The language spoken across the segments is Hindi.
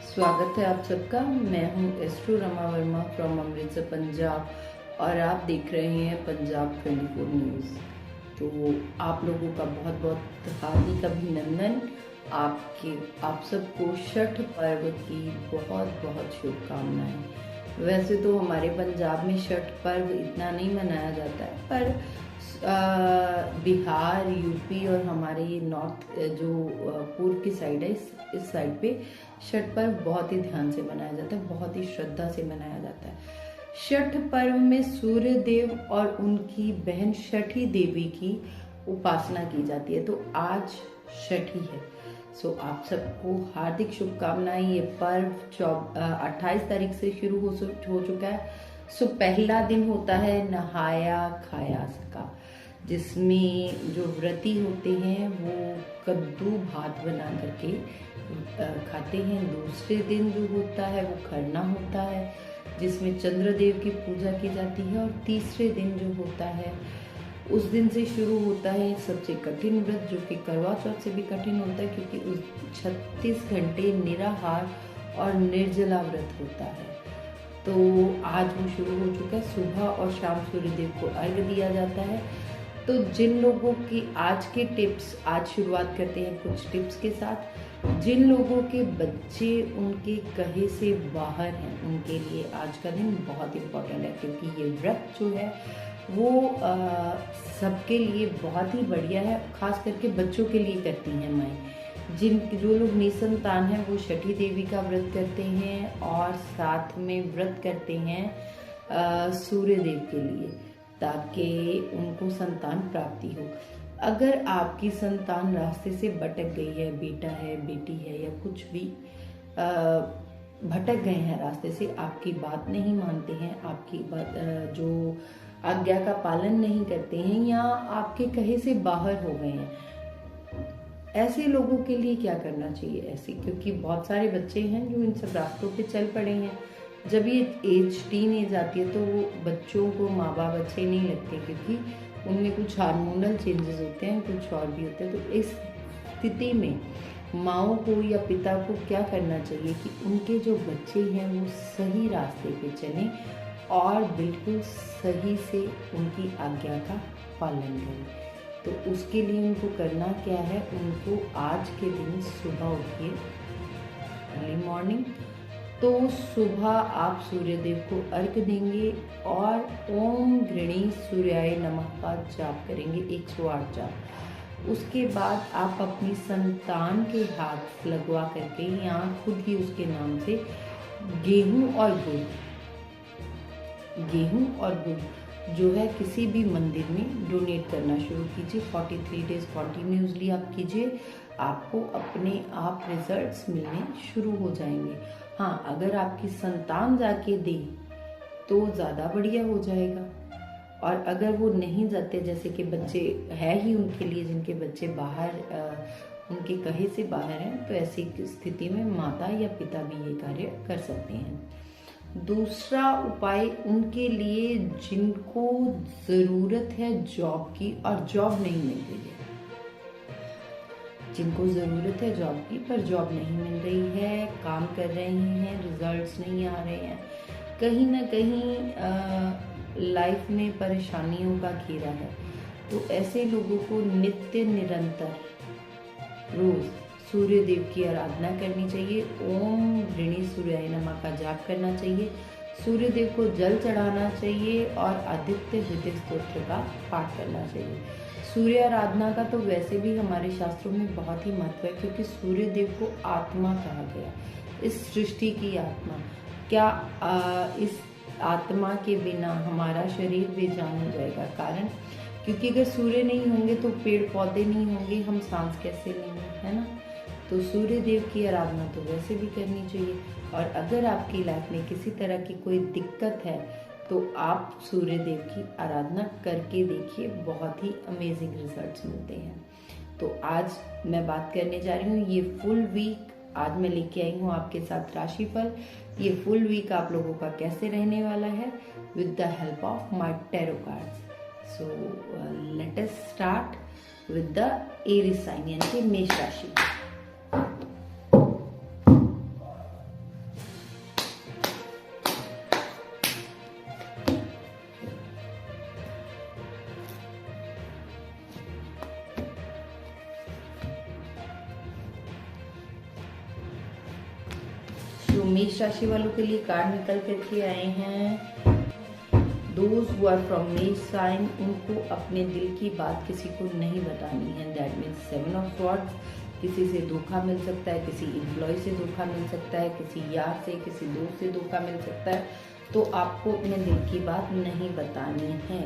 स्वागत है आप सबका। मैं हूं एस्ट्रो रमा वर्मा फ्रॉम अमृतसर पंजाब और आप देख रहे हैं पंजाब 24 न्यूज़। तो आप लोगों का बहुत बहुत हार्दिक अभिनंदन। आप सबको छठ पर्व की बहुत बहुत शुभकामनाएं। वैसे तो हमारे पंजाब में छठ पर्व इतना नहीं मनाया जाता है, पर बिहार, यूपी और हमारे नॉर्थ जो पूर्व की साइड है, इस साइड पे छठ पर्व बहुत ही ध्यान से मनाया जाता है, बहुत ही श्रद्धा से मनाया जाता है। छठ पर्व में सूर्य देव और उनकी बहन छठी देवी की उपासना की जाती है। तो आज छठी है। सो आप सबको हार्दिक शुभकामनाएं। ये पर्व 28 तारीख से शुरू हो चुका है। सो पहला दिन होता है नहाया खाया का, जिसमें जो व्रती होते हैं वो कद्दू भात बना करके खाते हैं। दूसरे दिन जो होता है वो खरना होता है, जिसमें चंद्रदेव की पूजा की जाती है। और तीसरे दिन जो होता है, उस दिन से शुरू होता है सबसे कठिन व्रत, जो कि करवा चौथ से भी कठिन होता है, क्योंकि उस 36 घंटे निराहार और निर्जला व्रत होता है। तो आज वो शुरू हो चुका है। सुबह और शाम सूर्यदेव को अर्घ्य दिया जाता है। तो जिन लोगों की आज के टिप्स, आज शुरुआत करते हैं कुछ टिप्स के साथ। जिन लोगों के बच्चे उनके कहे से बाहर हैं, उनके लिए आज का दिन बहुत इम्पोर्टेंट है, क्योंकि ये व्रत जो है वो सबके लिए बहुत ही बढ़िया है। खास करके बच्चों के लिए करती हैं माएँ। जो लोग निसंतान हैं वो छठी देवी का व्रत करते हैं और साथ में व्रत करते हैं सूर्य देव के लिए, ताकि उनको संतान प्राप्ति हो। अगर आपकी संतान रास्ते से भटक गई है, बेटा है, बेटी है या कुछ भी भटक गए हैं रास्ते से, आपकी बात नहीं मानते हैं, आपकी बात जो आज्ञा का पालन नहीं करते हैं, या आपके कहे से बाहर हो गए हैं, ऐसे लोगों के लिए क्या करना चाहिए? ऐसे, क्योंकि बहुत सारे बच्चे हैं जो इन सब रास्तों पे चल पड़े हैं। जब ये टीन एज आती है तो वो बच्चों को माँ बाप अच्छे नहीं लगते, क्योंकि उनमें कुछ हार्मोनल चेंजेस होते हैं, कुछ और भी होते हैं। तो इस स्थिति में माँओं को या पिता को क्या करना चाहिए कि उनके जो बच्चे हैं वो सही रास्ते पे चलें और बिल्कुल सही से उनकी आज्ञा का पालन करें। तो उसके लिए उनको करना क्या है? उनको आज के दिन सुबह उठिए, अर्ली मॉर्निंग, तो सुबह आप सूर्यदेव को अर्घ्य देंगे और ओम गृणी सूर्याय नमः का जाप करेंगे, 108 जाप। उसके बाद आप अपनी संतान के हाथ लगवा करके या खुद ही उसके नाम से गेहूं और गुड़ जो है किसी भी मंदिर में डोनेट करना शुरू कीजिए। 43 डेज कॉन्टिन्यूसली आप कीजिए, आपको अपने आप रिजल्ट्स मिलने शुरू हो जाएंगे। हाँ, अगर आपकी संतान जाके दे तो ज़्यादा बढ़िया हो जाएगा। और अगर वो नहीं जाते, जैसे कि बच्चे है ही उनके लिए जिनके बच्चे बाहर उनके कहे से बाहर हैं, तो ऐसी स्थिति में माता या पिता भी ये कार्य कर सकते हैं। दूसरा उपाय उनके लिए जिनको ज़रूरत है जॉब की और जॉब नहीं मिल रही है, जिनको ज़रूरत है जॉब की पर जॉब नहीं मिल रही है, काम कर रहे हैं, रिजल्ट्स नहीं आ रहे हैं, कहीं ना कहीं लाइफ में परेशानियों का घेरा है, तो ऐसे लोगों को नित्य निरंतर रोज़ सूर्य देव की आराधना करनी चाहिए। ओम गृणी सूर्याय नमः का जाप करना चाहिए, सूर्य देव को जल चढ़ाना चाहिए और आदित्य हृदय स्तोत्र का पाठ करना चाहिए। सूर्य आराधना का तो वैसे भी हमारे शास्त्रों में बहुत ही महत्व है, क्योंकि सूर्य देव को आत्मा कहा गया, इस सृष्टि की आत्मा। क्या इस आत्मा के बिना हमारा शरीर बेजान हो जाएगा? कारण क्योंकि अगर सूर्य नहीं होंगे तो पेड़ पौधे नहीं होंगे, हम सांस कैसे लेंगे, है ना? तो सूर्य देव की आराधना तो वैसे भी करनी चाहिए। और अगर आपकी लाइफ में किसी तरह की कोई दिक्कत है तो आप सूर्य देव की आराधना करके देखिए, बहुत ही अमेजिंग रिजल्ट्स मिलते हैं। तो आज मैं बात करने जा रही हूँ, ये फुल वीक आज मैं लेके आई हूँ आपके साथ राशिफल। ये फुल वीक आप लोगों का कैसे रहने वाला है with the help of my tarot cards. So let us start with the Aries sign, यानी कि मेष राशि। मेष राशि वालों के लिए कार्ड निकल करके आए हैं। दोज हु आर फ्रॉम मेष साइन, उनको अपने दिल की बात किसी को नहीं बतानी है। दैट मीन्स 7 ऑफ स्वॉर्ड्स, किसी से धोखा मिल सकता है, किसी एम्प्लॉय से धोखा मिल सकता है, किसी यार से, किसी दोस्त से धोखा मिल सकता है। तो आपको अपने दिल की बात नहीं बतानी है।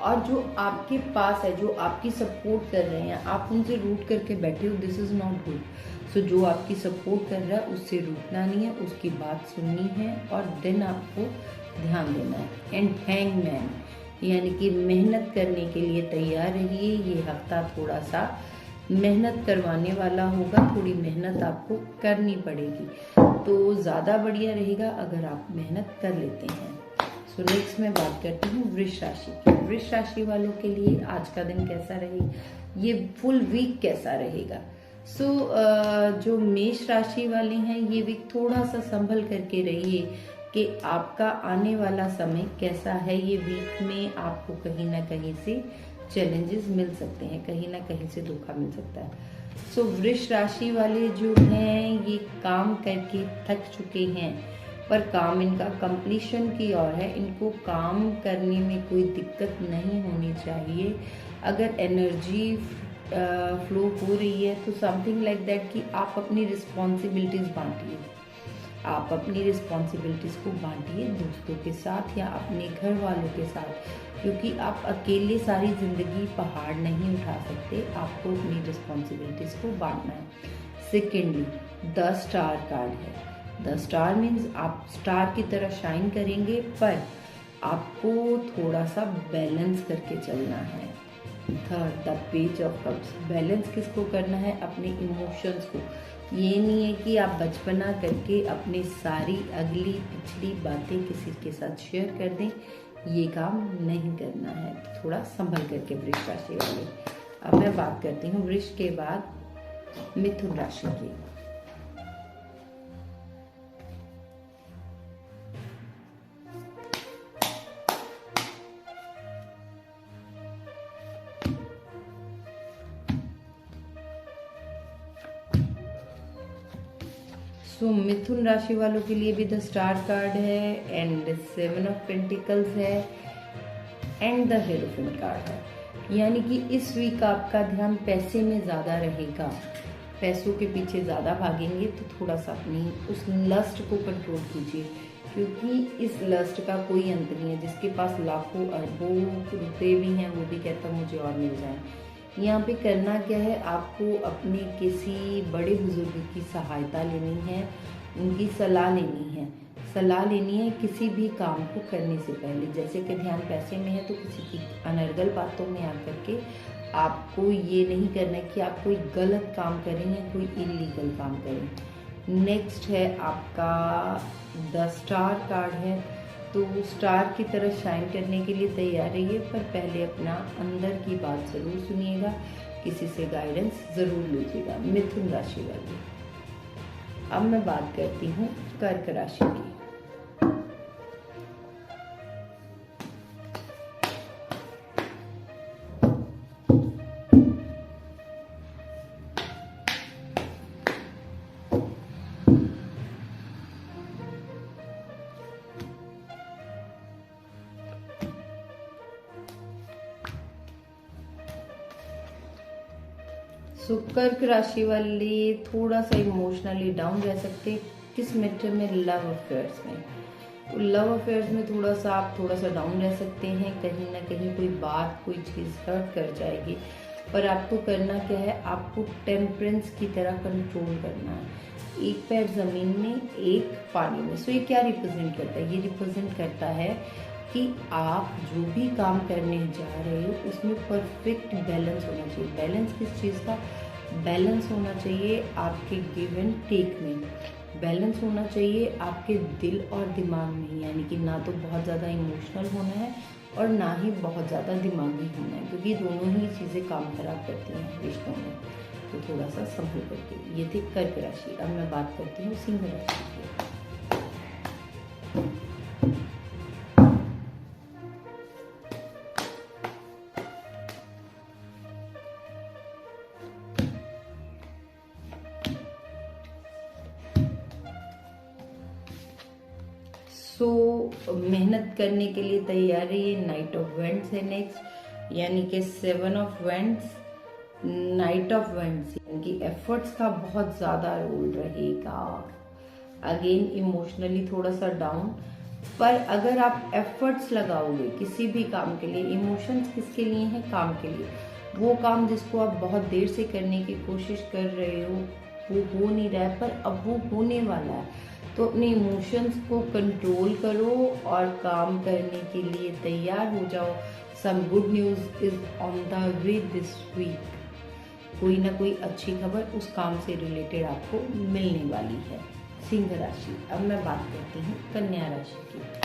और जो आपके पास है, जो आपकी सपोर्ट कर रहे हैं, आप उनसे रूट करके बैठे हो, दिस इज नॉट गुड। सो जो आपकी सपोर्ट कर रहा है उससे रूठना नहीं है, उसकी बात सुननी है और देन आपको ध्यान देना है। एंड हैंगमैन, यानी कि मेहनत करने के लिए तैयार रहिए। ये हफ्ता थोड़ा सा मेहनत करवाने वाला होगा, थोड़ी मेहनत आपको करनी पड़ेगी, तो ज़्यादा बढ़िया रहेगा अगर आप मेहनत कर लेते हैं। सो नेक्स्ट मैं बात करती हूँ वृष राशि की। वृष राशि वालों के लिए आज का दिन कैसा रहेगा, ये फुल वीक कैसा रहेगा। सो जो मेष राशि वाले हैं, ये वीक थोड़ा सा संभल करके रहिए कि आपका आने वाला समय कैसा है। ये वीक में आपको कहीं ना कहीं से चैलेंजेस मिल सकते हैं, कहीं ना कहीं से धोखा मिल सकता है। सो वृष राशि वाले जो हैं, ये काम करके थक चुके हैं, पर काम इनका कंप्लीशन की ओर है। इनको काम करने में कोई दिक्कत नहीं होनी चाहिए। अगर एनर्जी फ्लो हो रही है तो समथिंग लाइक दैट कि आप अपनी रिस्पॉन्सिबिलिटीज बांटिए, आप अपनी रिस्पॉन्सिबिलिटीज को बांटिए दोस्तों के साथ या अपने घर वालों के साथ, क्योंकि आप अकेले सारी जिंदगी पहाड़ नहीं उठा सकते। आपको अपनी रिस्पॉन्सिबिलिटीज को बांटना है। सेकेंडली, द स्टार कार्ड है। द स्टार मीन्स आप स्टार की तरह शाइन करेंगे, पर आपको थोड़ा सा बैलेंस करके चलना है। Third, the page of cups. Balance किसको करना है, अपने इमोशंस को। ये नहीं है कि आप बचपना करके अपनी सारी अगली पिछली बातें किसी के साथ शेयर कर दें, ये काम नहीं करना है। तो थोड़ा संभल करके वृष राशि वाले। अब मैं बात करती हूँ वृष के बाद मिथुन राशि की। सो मिथुन राशि वालों के लिए भी द स्टार कार्ड है एंड 7 ऑफ पेंटिकल्स है एंड द हेरोफेंट कार्ड है। यानी कि इस वीक आपका ध्यान पैसे में ज़्यादा रहेगा, पैसों के पीछे ज़्यादा भागेंगे, तो थोड़ा सा अपनी उस लस्ट को कंट्रोल कीजिए, क्योंकि इस लस्ट का कोई अंत नहीं है। जिसके पास लाखों अरबों रुपए भी हैं, वो भी कहता मुझे और मिल जाए। यहाँ पे करना क्या है, आपको अपने किसी बड़े बुजुर्ग की सहायता लेनी है, उनकी सलाह लेनी है। सलाह लेनी है किसी भी काम को करने से पहले। जैसे कि ध्यान पैसे में है तो किसी की अनर्गल बातों में आकर के आपको ये नहीं करना है कि आप कोई गलत काम करें या कोई इलीगल काम करें। नेक्स्ट है आपका द स्टार कार्ड है, तो स्टार की तरह शाइन करने के लिए तैयार रहिए, पर पहले अपना अंदर की बात ज़रूर सुनिएगा, किसी से गाइडेंस ज़रूर लीजिएगा। मिथुन राशि वाली। अब मैं बात करती हूँ कर्क राशि की। सो कर्क राशि वाले थोड़ा सा इमोशनली डाउन रह सकते हैं। किस मैटर में, लव अफेयर्स में। लव अफेयर्स में थोड़ा सा आप थोड़ा सा डाउन रह सकते हैं, कहीं ना कहीं कोई बात कोई चीज़ हर्ट कर जाएगी, पर आपको करना क्या है, आपको टेम्परेंस की तरह कंट्रोल करना है। एक पैर जमीन में, एक पानी में। सो ये क्या रिप्रेजेंट करता है, ये रिप्रेजेंट करता है कि आप जो भी काम करने जा रहे हो उसमें परफेक्ट बैलेंस होना चाहिए। बैलेंस किस चीज़ का, बैलेंस होना चाहिए आपके गिव एंड टेक में, बैलेंस होना चाहिए आपके दिल और दिमाग में। यानी कि ना तो बहुत ज़्यादा इमोशनल होना है और ना ही बहुत ज़्यादा दिमागी होना है, क्योंकि दोनों ही चीज़ें काम खराब करती हैं रिश्तों में। तो थोड़ा सा संभल करके। ये थी कर्क राशि। अब मैं बात करती हूँ सिंह राशि की। सो मेहनत करने के लिए तैयार रहिए। नाइट ऑफ वेंट्स है नेक्स्ट, यानी कि 7 of vents, night of vents, यानी कि एफर्ट्स का बहुत ज्यादा रोल रहेगा। अगेन इमोशनली थोड़ा सा डाउन, पर अगर आप एफर्ट्स लगाओगे किसी भी काम के लिए, इमोशंस किसके लिए हैं? काम के लिए। वो काम जिसको आप बहुत देर से करने की कोशिश कर रहे हो वो हो नहीं रहा है, पर अब वो होने वाला है, तो अपने इमोशंस को कंट्रोल करो और काम करने के लिए तैयार हो जाओ। Some good news is on the way this week. कोई ना कोई अच्छी खबर उस काम से रिलेटेड आपको मिलने वाली है। सिंह राशि। अब मैं बात करती हूँ कन्या राशि की।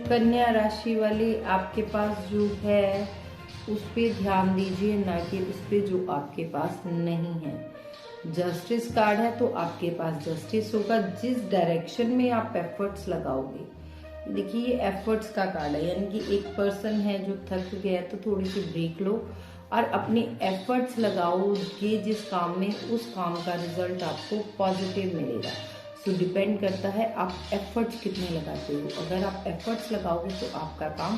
कन्या राशि वाले आपके पास जो है उस पे ध्यान दीजिए, ना कि उस पे जो आपके पास नहीं है। जस्टिस कार्ड है तो आपके पास जस्टिस होगा। जिस डायरेक्शन में आप एफर्ट्स लगाओगे, देखिए ये एफर्ट्स का कार्ड है, यानी कि एक पर्सन है जो थक गया तो थोड़ी सी ब्रेक लो और अपने एफर्ट्स लगाओगे जिस काम में, उस काम का रिजल्ट आपको पॉजिटिव मिलेगा। सो डिपेंड करता है आप एफर्ट्स कितने लगाते हो। अगर आप एफर्ट्स लगाओगे तो आपका काम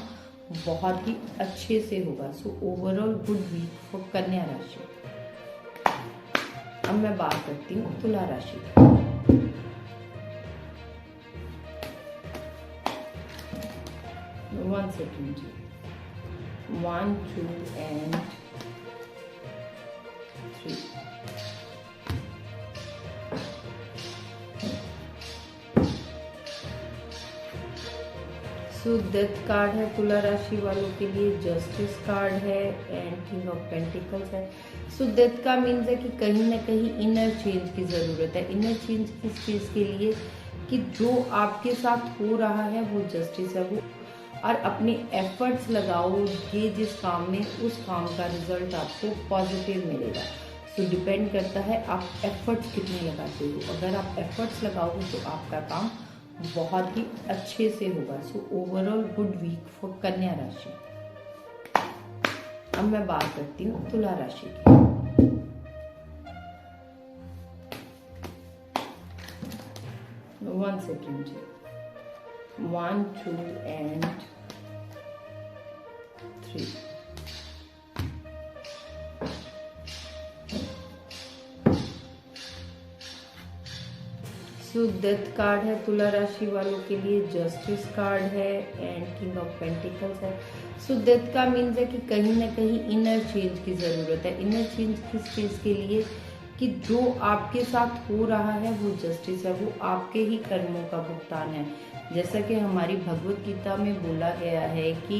बहुत ही अच्छे से होगा। So overall good week for कन्या राशि। अब मैं बात करती हूँ तुला राशि। वन सेकेंड जी, 1 2 and 3। सो डेथ कार्ड है तुला राशि वालों के लिए, जस्टिस कार्ड है एंड किंग ऑफ पेंटिकल्स है। सो डेथ का मीन्स है कि कहीं ना कहीं इनर चेंज की जरूरत है। इनर चेंज किस चीज के लिए? कि जो आपके साथ हो रहा है वो जस्टिस है वो, और अपने एफर्ट्स लगाओगे जिस काम में, उस काम का रिजल्ट आपको पॉजिटिव मिलेगा। सो डिपेंड करता है आप एफर्ट्स कितने लगाते हो। अगर आप एफर्ट्स लगाओगे तो आपका काम बहुत ही अच्छे से होगा। So overall good week for कन्या राशि। अब मैं बात करती हूँ तुला राशि की। वन सेकेंड जी, 1 2 and 3। सो डेथ कार्ड है तुला राशि वालों के लिए, जस्टिस कार्ड है एंड किंग ऑफ पेंटिकल्स है। सो डेथ का मीन्स है कि कहीं ना कहीं इनर चेंज की जरूरत है। इनर चेंज किस चीज के लिए? कि जो आपके साथ हो रहा है वो जस्टिस है, वो आपके ही कर्मों का भुगतान है। जैसा कि हमारी भगवत गीता में बोला गया है कि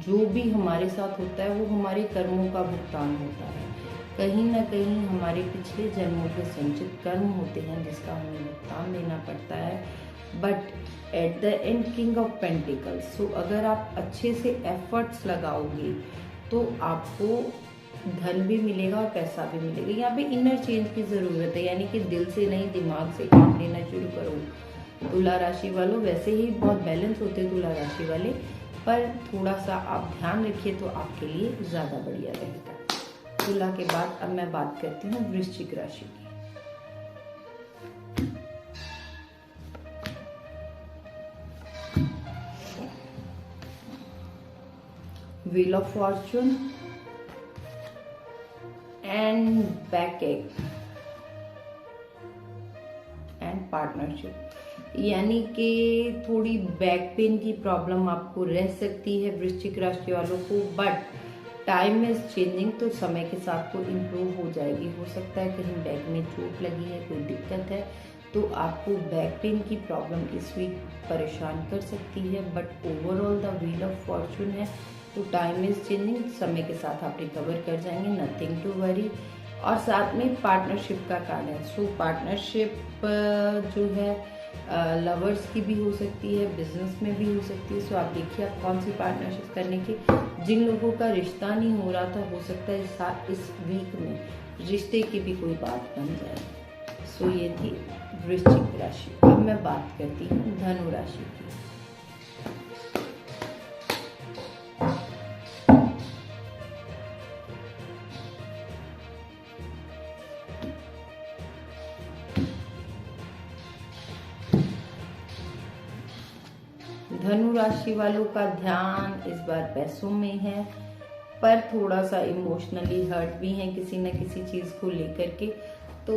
जो भी हमारे साथ होता है वो हमारे कर्मों का भुगतान होता है। कहीं ना कहीं हमारे पिछले जन्मों के संचित कर्म होते हैं जिसका हमें भुगतान देना पड़ता है। But at the end king of pentacles. So अगर आप अच्छे से एफर्ट्स लगाओगे तो आपको धन भी मिलेगा और पैसा भी मिलेगा। यहाँ पे इनर चेंज की जरूरत है, यानी कि दिल से नहीं दिमाग से काम लेना शुरू करो। तुला राशि वालों वैसे ही बहुत बैलेंस होते हैं तुला राशि वाले, पर थोड़ा सा आप ध्यान रखिए तो आपके लिए ज्यादा बढ़िया रहेगा। तुला के बाद अब मैं बात करती हूँ वृश्चिक राशि की। Wheel of Fortune and back एक एंड पार्टनरशिप, यानी कि थोड़ी बैक पेन की प्रॉब्लम आपको रह सकती है वृश्चिक राशि वालों को, बट टाइम इज चेंजिंग, तो समय के साथ तो इम्प्रूव हो जाएगी। हो सकता है कहीं बैक में चोट लगी है, कोई दिक्कत है, तो आपको बैक पेन की प्रॉब्लम इस वीक परेशान कर सकती है। But overall the wheel of Fortune है, तो टाइम इज चेंजिंग, समय के साथ आप रिकवर कर जाएंगे, नथिंग टू वरी। और साथ में पार्टनरशिप का कार्ड है। सो पार्टनरशिप जो है लवर्स की भी हो सकती है, बिजनेस में भी हो सकती है। सो आप देखिए आप कौन सी पार्टनरशिप करने के। जिन लोगों का रिश्ता नहीं हो रहा था, हो सकता है इस वीक में रिश्ते की भी कोई बात बन जाए। सो ये थी वृश्चिक राशि। अब मैं बात करती हूँ धनु राशि की। धनु राशि वालों का ध्यान इस बार पैसों में है, पर थोड़ा सा इमोशनली हर्ट भी है किसी न किसी चीज को लेकर के। तो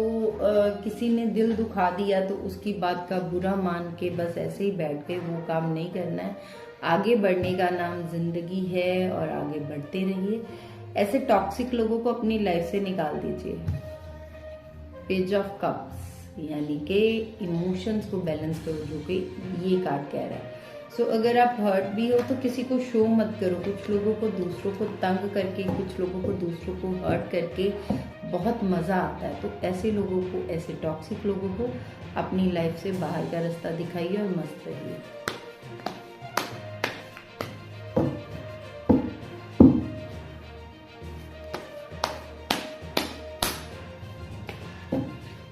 किसी ने दिल दुखा दिया तो उसकी बात का बुरा मान के बस ऐसे ही बैठ के वो काम नहीं करना है। आगे बढ़ने का नाम जिंदगी है और आगे बढ़ते रहिए। ऐसे टॉक्सिक लोगों को अपनी लाइफ से निकाल दीजिए। पेज ऑफ कप्स यानी कि इमोशंस को बैलेंस करो, जो कि ये कार्ड कह रहा है। सो अगर आप हर्ट भी हो तो किसी को शो मत करो। कुछ लोगों को दूसरों को तंग करके, कुछ लोगों को दूसरों को हर्ट करके बहुत मजा आता है। तो ऐसे लोगों को, ऐसे टॉक्सिक लोगों को अपनी लाइफ से बाहर का रास्ता दिखाइए और मस्त रहिए।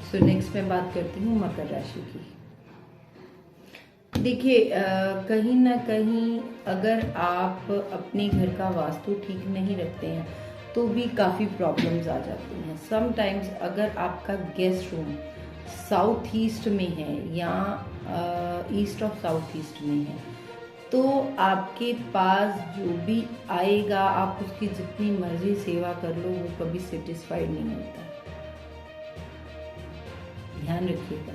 सो नेक्स्ट मैं बात करती हूँ मकर राशि की। देखिए कहीं ना कहीं अगर आप अपने घर का वास्तु ठीक नहीं रखते हैं तो भी काफ़ी प्रॉब्लम्स आ जाती हैं। समटाइम्स अगर आपका गेस्ट रूम साउथ ईस्ट में है या ईस्ट ऑफ साउथ ईस्ट में है, तो आपके पास जो भी आएगा आप उसकी जितनी मर्जी सेवा कर लो वो कभी सेटिस्फाइड नहीं होता। ध्यान रखिएगा।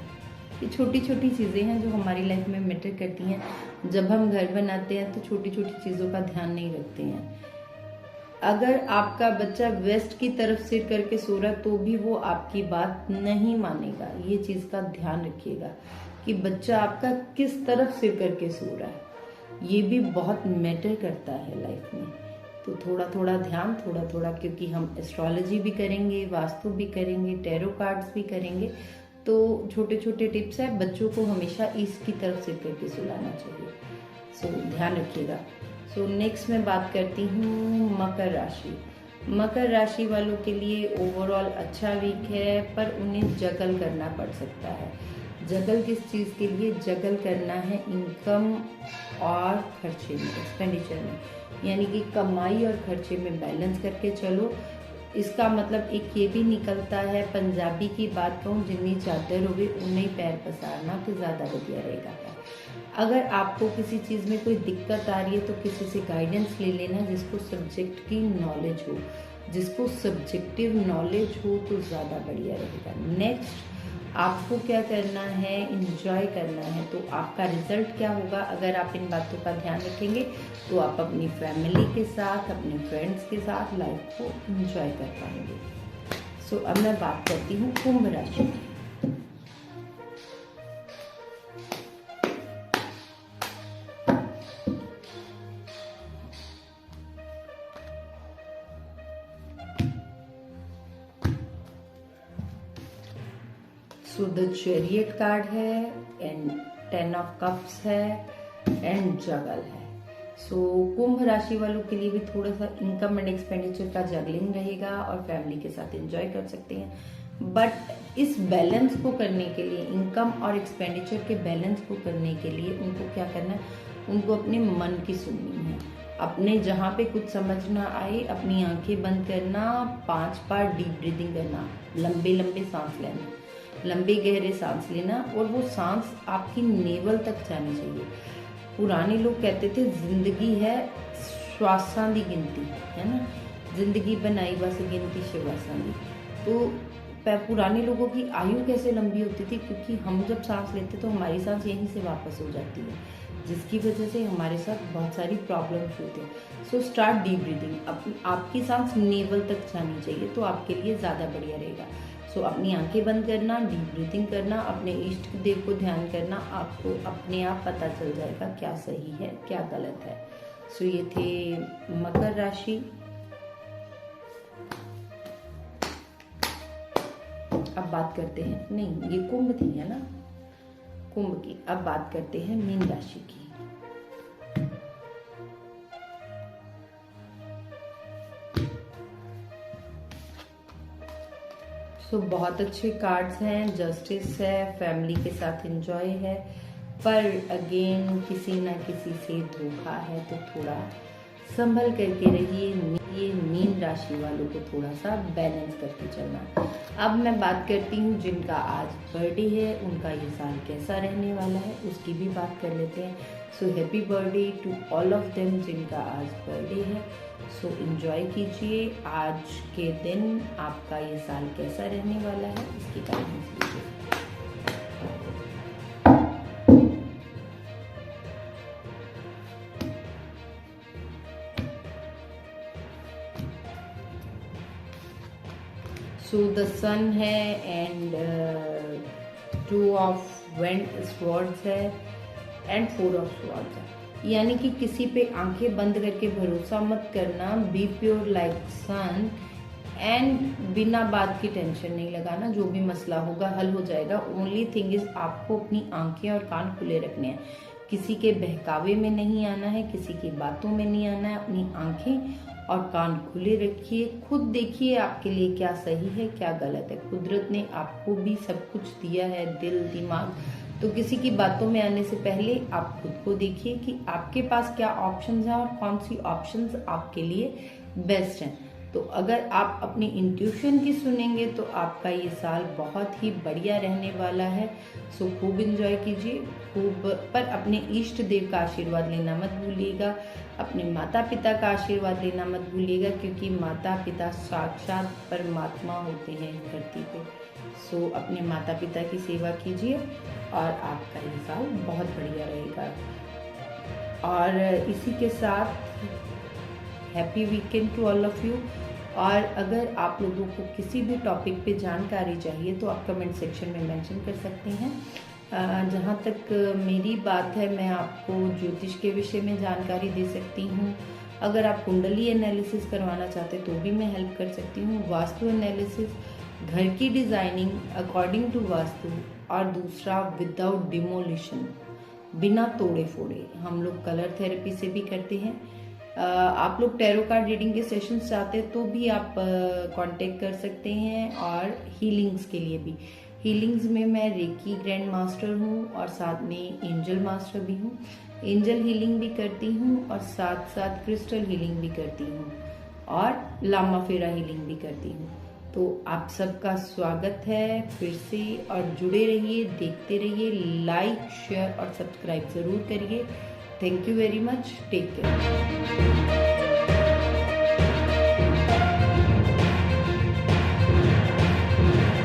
ये छोटी छोटी चीज़ें हैं जो हमारी लाइफ में मैटर करती हैं। जब हम घर बनाते हैं तो छोटी छोटी चीज़ों का ध्यान नहीं रखते हैं। अगर आपका बच्चा वेस्ट की तरफ सिर करके सो रहा है तो भी वो आपकी बात नहीं मानेगा। ये चीज़ का ध्यान रखिएगा कि बच्चा आपका किस तरफ सिर करके सो रहा है। ये भी बहुत मैटर करता है लाइफ में। तो थोड़ा थोड़ा ध्यान, थोड़ा थोड़ा, क्योंकि हम एस्ट्रोलॉजी भी करेंगे, वास्तु भी करेंगे, टैरो कार्ड्स भी करेंगे। तो छोटे छोटे टिप्स है, बच्चों को हमेशा ईस्ट की तरफ सिर करके सुलाना चाहिए। सो ध्यान रखिएगा। सो नेक्स्ट मैं बात करती हूँ मकर राशि। मकर राशि वालों के लिए ओवरऑल अच्छा वीक है, पर उन्हें जगल करना पड़ सकता है। जगल किस चीज़ के लिए? जगल करना है इनकम और खर्चे में, एक्सपेंडिचर में, यानी कि कमाई और खर्चे में बैलेंस करके चलो। इसका मतलब एक ये भी निकलता है, पंजाबी की बात कहूँ, जितनी चादर होगी उन्हें पैर पसारना तो ज़्यादा बढ़िया रहेगा। अगर आपको किसी चीज़ में कोई दिक्कत आ रही है तो किसी से गाइडेंस ले लेना जिसको सब्जेक्ट की नॉलेज हो। जिसको सब्जेक्टिव नॉलेज हो तो ज़्यादा बढ़िया रहेगा। नेक्स्ट आपको क्या करना है? इंजॉय करना है। तो आपका रिजल्ट क्या होगा अगर आप इन बातों का ध्यान रखेंगे? तो आप अपनी फैमिली के साथ, अपने फ्रेंड्स के साथ लाइफ को इंजॉय कर पाएंगे। सो अब मैं बात करती हूँ कुंभ राशि की। सो द चैरियट कार्ड है एंड 10 ऑफ कप्स है एंड जगल है। सो कुंभ राशि वालों के लिए भी थोड़ा सा इनकम एंड एक्सपेंडिचर का जगलिंग रहेगा और फैमिली के साथ एंजॉय कर सकते हैं। बट इस बैलेंस को करने के लिए, इनकम और एक्सपेंडिचर के बैलेंस को करने के लिए उनको क्या करना है? उनको अपने मन की सुननी है। अपने जहाँ पे कुछ समझ ना आए अपनी आंखें बंद करना, 5 बार डीप ब्रीदिंग करना, लंबे लंबे सांस लेना, लंबे गहरे सांस लेना, और वो सांस आपकी नेवल तक जानी चाहिए। पुराने लोग कहते थे जिंदगी है श्वासां दी गिनती, है ना, जिंदगी बनाई बस गिनती श्वासां दी। तो पुराने लोगों की आयु कैसे लंबी होती थी? क्योंकि हम जब सांस लेते तो हमारी सांस यहीं से वापस हो जाती है, जिसकी वजह से हमारे साथ बहुत सारी प्रॉब्लम्स होती हैं। So start deep breathing. आपकी सांस नेवल तक जानी चाहिए तो आपके लिए ज़्यादा बढ़िया रहेगा। सो अपनी आंखें बंद करना, डीप ब्रीथिंग करना, अपने इष्ट देव को ध्यान करना, आपको अपने आप पता चल जाएगा क्या सही है क्या गलत है। सो ये थे मकर राशि। अब बात करते हैं, नहीं ये कुंभ थी, है ना, कुंभ की। अब बात करते हैं मीन राशि की। तो बहुत अच्छे कार्ड्स हैं, जस्टिस है, फैमिली के साथ एंजॉय है, पर अगेन किसी ना किसी से धोखा है, तो थोड़ा संभल करके रहिए। ये मीन राशि वालों को थोड़ा सा बैलेंस करके चलना। अब मैं बात करती हूँ जिनका आज बर्थडे है, उनका ये साल कैसा रहने वाला है उसकी भी बात कर लेते हैं। So happy birthday to all of them जिनका आज बर्थडे है। सो एंजॉय कीजिए आज के दिन, आपका ये साल कैसा रहने वाला है इसकी गाइडेंस लीजिए। सो द सन है एंड 2 ऑफ स्वॉर्ड्स है एंड 4 ऑफ स्वॉर्ड्स है। यानी कि किसी पे आंखें बंद करके भरोसा मत करना, be pure like sun and बिना बात की टेंशन नहीं लगाना, जो भी मसला होगा हल हो जाएगा। ओनली थिंग इज आपको अपनी आंखें और कान खुले रखने हैं, किसी के बहकावे में नहीं आना है, किसी की बातों में नहीं आना है। अपनी आंखें और कान खुले रखिए, खुद देखिए आपके लिए क्या सही है क्या गलत है। कुदरत ने आपको भी सब कुछ दिया है, दिल दिमाग, तो किसी की बातों में आने से पहले आप खुद को देखिए कि आपके पास क्या ऑप्शंस हैं और कौन सी ऑप्शंस आपके लिए बेस्ट हैं। तो अगर आप अपनी इंट्यूशन की सुनेंगे तो आपका ये साल बहुत ही बढ़िया रहने वाला है। सो खूब एंजॉय कीजिए, खूब, पर अपने इष्ट देव का आशीर्वाद लेना मत भूलिएगा, अपने माता पिता का आशीर्वाद लेना मत भूलिएगा, क्योंकि माता पिता साक्षात परमात्मा होते हैं इस धरती पे। सो अपने माता पिता की सेवा कीजिए और आपका ये साल बहुत बढ़िया रहेगा। और इसी के साथ happy weekend to all of you. और अगर आप लोगों को किसी भी टॉपिक पे जानकारी चाहिए तो आप कमेंट सेक्शन में मेंशन कर सकते हैं। जहाँ तक मेरी बात है, मैं आपको ज्योतिष के विषय में जानकारी दे सकती हूँ। अगर आप कुंडली एनालिसिस करवाना चाहते तो भी मैं हेल्प कर सकती हूँ। वास्तु एनालिसिस, घर की डिज़ाइनिंग अकॉर्डिंग टू वास्तु, और दूसरा विदाउट डिमोलिशन, बिना तोड़े फोड़े। हम लोग कलर थेरेपी से भी करते हैं। आप लोग टैरो कार्ड रीडिंग के सेशंस चाहते हैं तो भी आप कांटेक्ट कर सकते हैं। और हीलिंग्स के लिए भी, हीलिंग्स में मैं रेकी ग्रैंड मास्टर हूँ और साथ में एंजल मास्टर भी हूँ। एंजल हीलिंग भी करती हूँ और साथ साथ क्रिस्टल हीलिंग भी करती हूँ और लामा फेरा हीलिंग भी करती हूँ। तो आप सबका स्वागत है फिर से, और जुड़े रहिए, देखते रहिए, लाइक शेयर और सब्सक्राइब ज़रूर करिए। Thank you very much. Take care.